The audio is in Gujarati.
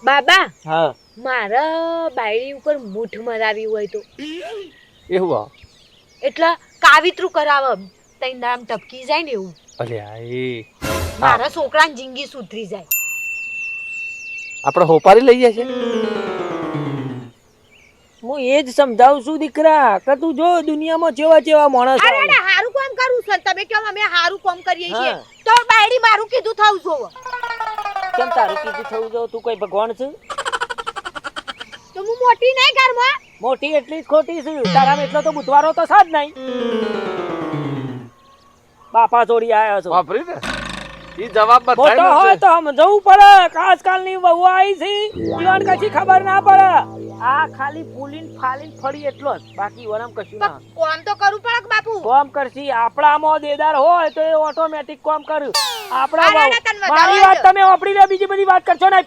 બાબા હા મારા બાયડી ઉપર મૂઠ મરાવી હોય તો એવું એટલે કાવિત્રું કરાવ તઈ નામ ટપકી જાય ને એવું અલ્યા એ મારા છોકરાની જિંદગી સુધરી જાય આપણે હોપારી લઈએ છે હું એ જ સમજાવું છું દીકરા કે તું જો દુનિયામાં જેવા માણસ અરે અરે હારું કામ કરું સર તમે કેમ અમે હારું કામ કરીએ છીએ હા. તો બાયડી મારું કીધું થાવ જોવો કેમ તારું કીધું થવું જો તું કોઈ ભગવાન છે તો હું મોટી નહીં ઘરમાં મોટી એટલી જ ખોટી છે તારામાં એટલો તો બુધવારો તો સાજ નહીં બાપા જોડી આયા છો વાપરી ને ઈ જવાબ મોટો બતાવ્યો હોય છે તો સમજવું પડે કે આજકાલની વહુ આવી છે ઈવન કશી ખબર ના પડે આ ખાલી ફૂલીન ફાલીન ફળી એટલો જ બાકી વરમ કશું ના કોમ તો કરવું પડે કે બાપુ કોમ કરશી આપણામાં દેદાર હોય તો એ ઓટોમેટિક કોમ કર્યું અરે, આપણા અરે, તને વધારે મારી વાત છે. તમે વાપરી લે બીજી બધી વાત કરશો ને